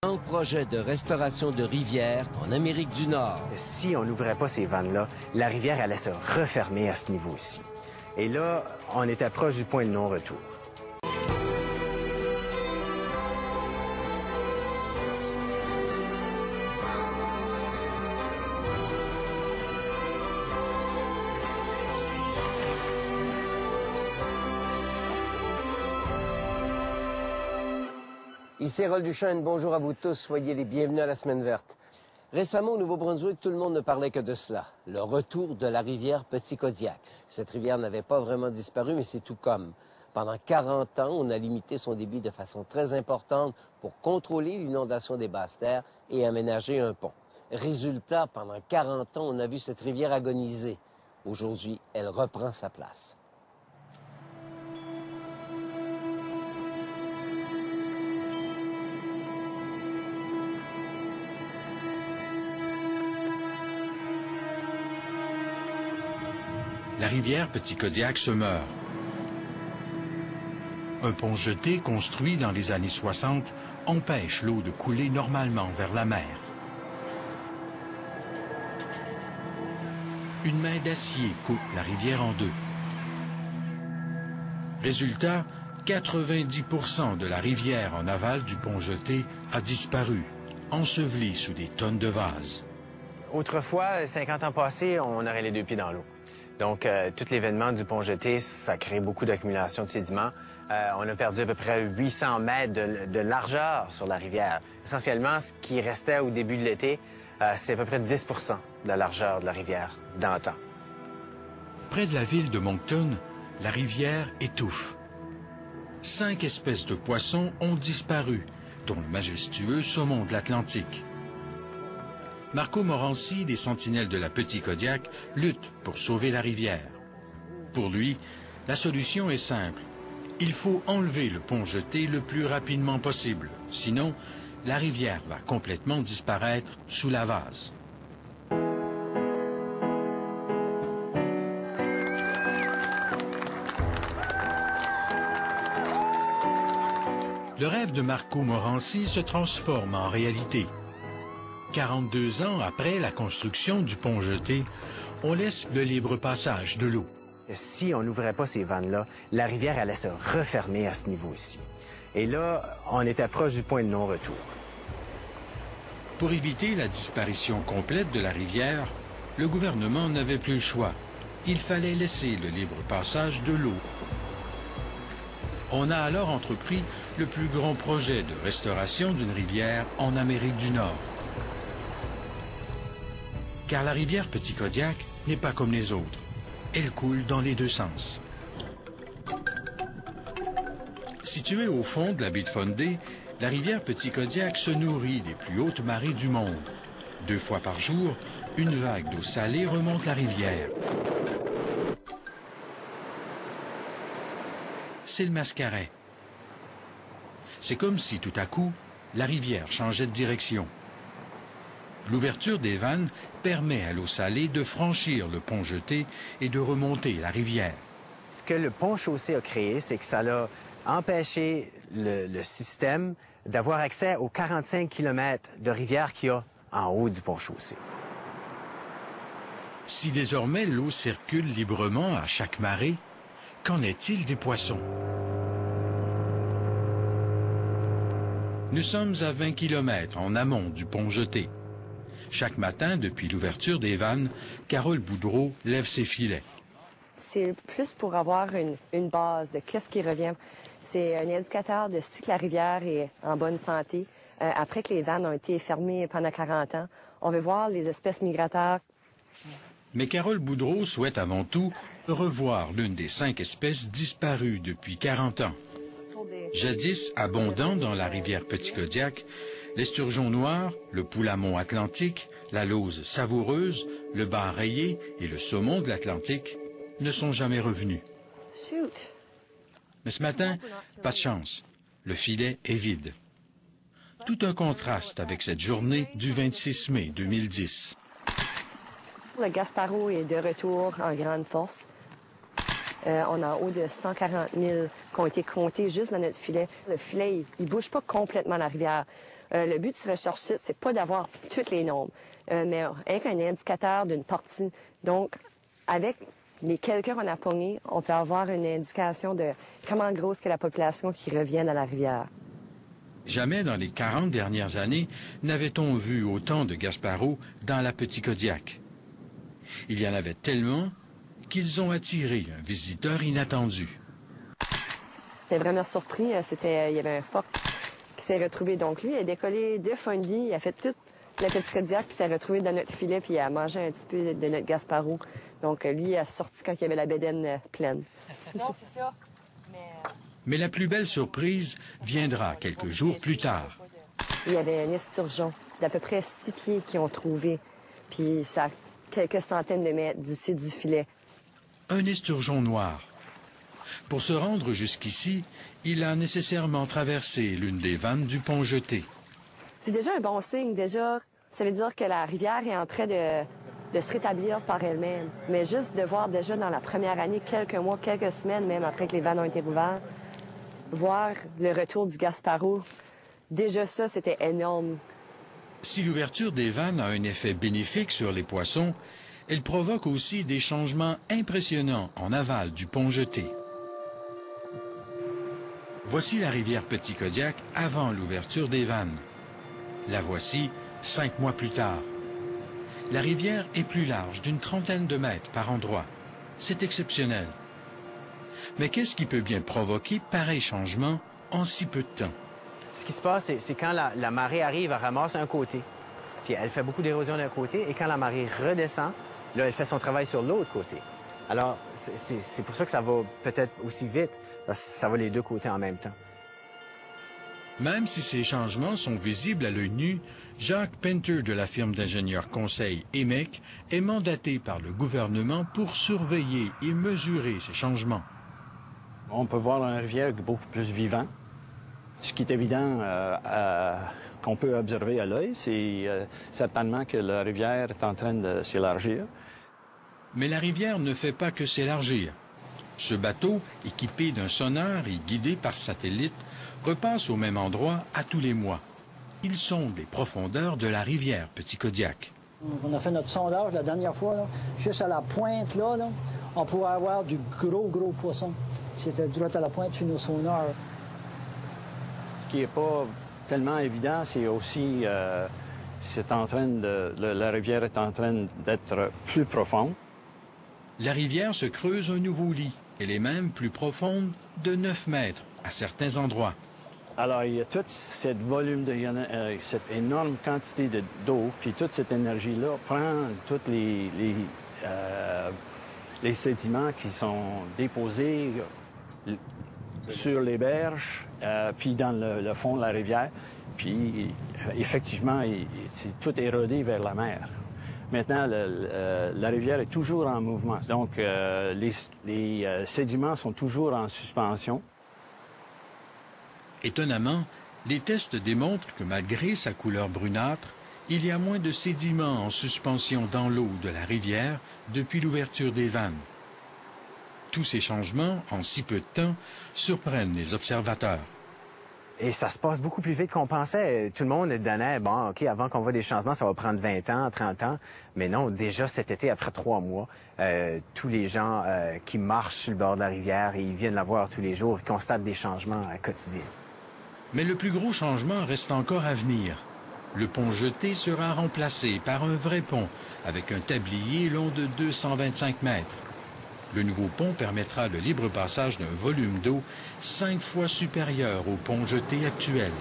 Un projet de restauration de rivières en Amérique du Nord. Si on n'ouvrait pas ces vannes-là, la rivière allait se refermer à ce niveau-ci. Et là, on était proche du point de non-retour. Ici Harold Duchesne, bonjour à vous tous, soyez les bienvenus à la Semaine verte. Récemment, au Nouveau-Brunswick, tout le monde ne parlait que de cela, le retour de la rivière Petit Kodiak. Cette rivière n'avait pas vraiment disparu, mais c'est tout comme. Pendant 40 ans, on a limité son débit de façon très importante pour contrôler l'inondation des basses-terres et aménager un pont. Résultat, pendant 40 ans, on a vu cette rivière agoniser. Aujourd'hui, elle reprend sa place. La rivière Petit Kodiak se meurt. Un pont jeté construit dans les années 60 empêche l'eau de couler normalement vers la mer. Une main d'acier coupe la rivière en deux. Résultat, 90% de la rivière en aval du pont jeté a disparu, ensevelie sous des tonnes de vases. Autrefois, 50 ans passés, on aurait les deux pieds dans l'eau. Donc, tout l'événement du pont jeté, ça crée beaucoup d'accumulation de sédiments. On a perdu à peu près 800 mètres de largeur sur la rivière. Essentiellement, ce qui restait au début de l'été, c'est à peu près 10% de la largeur de la rivière d'antan. Près de la ville de Moncton, la rivière étouffe. 5 espèces de poissons ont disparu, dont le majestueux saumon de l'Atlantique. Marco Morancy, des Sentinelles de la Petit Kodiak, lutte pour sauver la rivière. Pour lui, la solution est simple. Il faut enlever le pont jeté le plus rapidement possible. Sinon, la rivière va complètement disparaître sous la vase. Le rêve de Marco Morancy se transforme en réalité. 42 ans après la construction du pont jeté, on laisse le libre passage de l'eau. Si on n'ouvrait pas ces vannes-là, la rivière allait se refermer à ce niveau-ci. Et là, on était proche du point de non-retour. Pour éviter la disparition complète de la rivière, le gouvernement n'avait plus le choix. Il fallait laisser le libre passage de l'eau. On a alors entrepris le plus grand projet de restauration d'une rivière en Amérique du Nord. Car la rivière Petit Kodiak n'est pas comme les autres. Elle coule dans les deux sens. Située au fond de la baie de Fundy, la rivière Petit Kodiak se nourrit des plus hautes marées du monde. 2 fois par jour, une vague d'eau salée remonte la rivière. C'est le mascaret. C'est comme si tout à coup, la rivière changeait de direction. L'ouverture des vannes permet à l'eau salée de franchir le pont jeté et de remonter la rivière. Ce que le pont chaussé a créé, c'est que ça a empêché le système d'avoir accès aux 45 km de rivière qu'il y a en haut du pont chaussé. Si désormais l'eau circule librement à chaque marée, qu'en est-il des poissons? Nous sommes à 20 km en amont du pont jeté. Chaque matin, depuis l'ouverture des vannes, Carole Boudreau lève ses filets. C'est plus pour avoir une base de qu'est-ce qui revient. C'est un indicateur de si que la rivière est en bonne santé. Après que les vannes ont été fermées pendant 40 ans, on veut voir les espèces migratoires. Mais Carole Boudreau souhaite avant tout revoir l'une des 5 espèces disparues depuis 40 ans. Jadis abondant dans la rivière Petit Kodiak, l'esturgeon noir, le poulamon atlantique, la lauze savoureuse, le bar rayé et le saumon de l'Atlantique ne sont jamais revenus. Mais ce matin, pas de chance. Le filet est vide. Tout un contraste avec cette journée du 26 mai 2010. Le Gasparo est de retour en grande force. On a en haut de 140 000 qui ont été comptés juste dans notre filet. Le filet, il bouge pas complètement la rivière. Le but de ce recherche-site, c'est pas d'avoir tous les nombres, mais avec un indicateur d'une partie. Donc, avec les quelques qu'on a pognés, on peut avoir une indication de comment grosse est la population qui revient à la rivière. Jamais dans les 40 dernières années n'avait-on vu autant de Gaspareaux dans la Petit-Kodiak. Il y en avait tellement qu'ils ont attiré un visiteur inattendu. J'étais vraiment surpris. Il y avait un phoque qui s'est retrouvé. Donc, lui, il a décollé de Fundy. Il a fait toute la Petit-Kodiak qui s'est retrouvé dans notre filet, puis il a mangé un petit peu de notre Gasparou. Donc, lui, il a sorti quand il y avait la bédaine pleine. Non, c'est ça. Mais la plus belle surprise viendra quelques jours plus tard. Il y avait un esturgeon d'à peu près 6 pieds qu'ils ont trouvé. Puis, ça a quelques centaines de mètres d'ici du filet. Un esturgeon noir. Pour se rendre jusqu'ici, il a nécessairement traversé l'une des vannes du pont jeté. C'est déjà un bon signe. Déjà, ça veut dire que la rivière est en train de se rétablir par elle-même. Mais juste de voir déjà dans la première année, quelques mois, quelques semaines même après que les vannes ont été rouvertes, voir le retour du Gasparou, déjà ça, c'était énorme. Si l'ouverture des vannes a un effet bénéfique sur les poissons, elle provoque aussi des changements impressionnants en aval du pont jeté. Voici la rivière Petit-Kodiak avant l'ouverture des vannes. La voici 5 mois plus tard. La rivière est plus large d'une trentaine de mètres par endroit. C'est exceptionnel. Mais qu'est-ce qui peut bien provoquer pareil changement en si peu de temps? Ce qui se passe, c'est quand la marée arrive, elle ramasse un côté, puis elle fait beaucoup d'érosion d'un côté, et quand la marée redescend, là, elle fait son travail sur l'autre côté. Alors, c'est pour ça que ça va peut-être aussi vite, parce que ça va les deux côtés en même temps. Même si ces changements sont visibles à l'œil nu, Jacques Painter de la firme d'ingénieurs conseil EMEC est mandaté par le gouvernement pour surveiller et mesurer ces changements. On peut voir une rivière beaucoup plus vivante. Ce qui est évident qu'on peut observer à l'œil, c'est certainement que la rivière est en train de s'élargir. Mais la rivière ne fait pas que s'élargir. Ce bateau, équipé d'un sonar et guidé par satellite, repasse au même endroit à tous les mois. Ils sonde les profondeurs de la rivière Petit-Kodiak. On a fait notre sondage la dernière fois, là, juste à la pointe, là, on pourrait avoir du gros poisson. C'était droit à la pointe sur nos sonars. Ce qui n'est pas tellement évident, c'est aussi la rivière est en train d'être plus profonde. La rivière se creuse un nouveau lit. Elle est même plus profonde de 9 mètres à certains endroits. Alors, il y a toute cette cette énorme quantité d'eau, puis toute cette énergie-là prend tous les sédiments qui sont déposés sur les berges, puis dans le fond de la rivière. Puis, effectivement, c'est tout érodé vers la mer. Maintenant, la rivière est toujours en mouvement. Donc, les sédiments sont toujours en suspension. Étonnamment, les tests démontrent que malgré sa couleur brunâtre, il y a moins de sédiments en suspension dans l'eau de la rivière depuis l'ouverture des vannes. Tous ces changements, en si peu de temps, surprennent les observateurs. Et ça se passe beaucoup plus vite qu'on pensait. Tout le monde donnait, bon, OK, avant qu'on voit des changements, ça va prendre 20 ans, 30 ans. Mais non, déjà cet été, après 3 mois, tous les gens qui marchent sur le bord de la rivière, et ils viennent la voir tous les jours, ils constatent des changements quotidiens. Mais le plus gros changement reste encore à venir. Le pont jeté sera remplacé par un vrai pont, avec un tablier long de 225 mètres. Le nouveau pont permettra le libre passage d'un volume d'eau 5 fois supérieur au pont jeté actuel.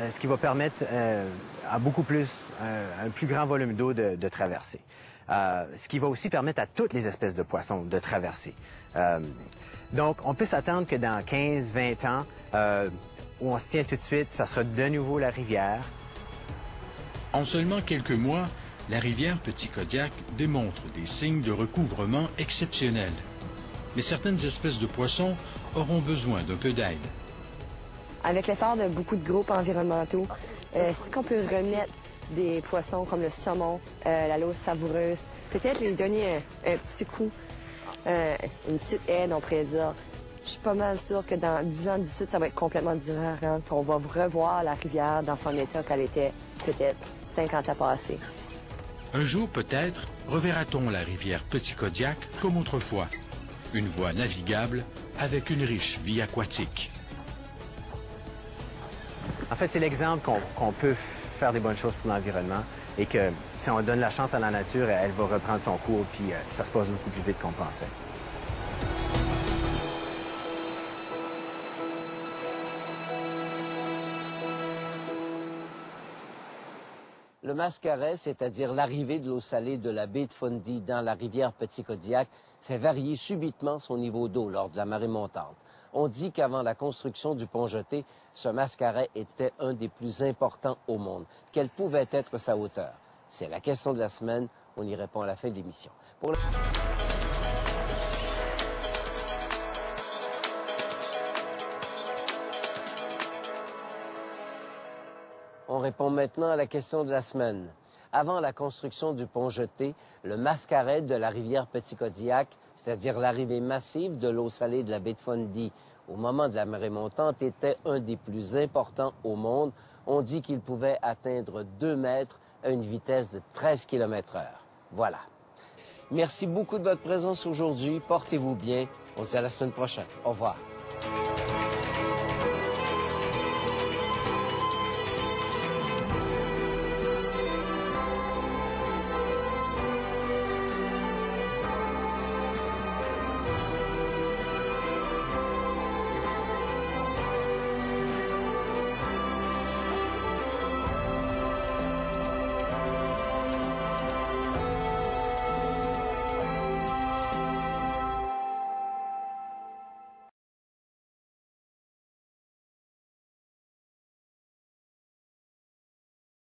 Ce qui va permettre à beaucoup plus, un plus grand volume d'eau de traverser. Ce qui va aussi permettre à toutes les espèces de poissons de traverser. Donc, on peut s'attendre que dans 15-20 ans, où on se tient tout de suite, ça sera de nouveau la rivière. En seulement quelques mois, la rivière Petit-Kodiak démontre des signes de recouvrement exceptionnels. Mais certaines espèces de poissons auront besoin d'un peu d'aide. Avec l'effort de beaucoup de groupes environnementaux, est-ce qu'on peut remettre des poissons comme le saumon, la lauce savoureuse, peut-être les donner un petit coup, une petite aide, on pourrait dire. Je suis pas mal sûre que dans 10 ans d'ici, ça va être complètement différent. Puis on va revoir la rivière dans son état qu'elle était peut-être 50 ans passés. Un jour peut-être reverra-t-on la rivière Petit Kodiak comme autrefois. Une voie navigable avec une riche vie aquatique. En fait, c'est l'exemple qu'on peut faire des bonnes choses pour l'environnement et que si on donne la chance à la nature, elle va reprendre son cours puis ça se passe beaucoup plus vite qu'on pensait. Le mascaret, c'est-à-dire l'arrivée de l'eau salée de la baie de Fundy dans la rivière Petit Kodiak, fait varier subitement son niveau d'eau lors de la marée montante. On dit qu'avant la construction du pont-jeté, ce mascaret était un des plus importants au monde. Quelle pouvait être sa hauteur? C'est la question de la semaine. On y répond à la fin de l'émission. On répond maintenant à la question de la semaine. Avant la construction du pont-jeté, le mascaret de la rivière Petit Kodiak, c'est-à-dire l'arrivée massive de l'eau salée de la baie de Fundy au moment de la marée montante, était un des plus importants au monde. On dit qu'il pouvait atteindre 2 mètres à une vitesse de 13 km/h. Voilà. Merci beaucoup de votre présence aujourd'hui. Portez-vous bien. On se dit à la semaine prochaine. Au revoir.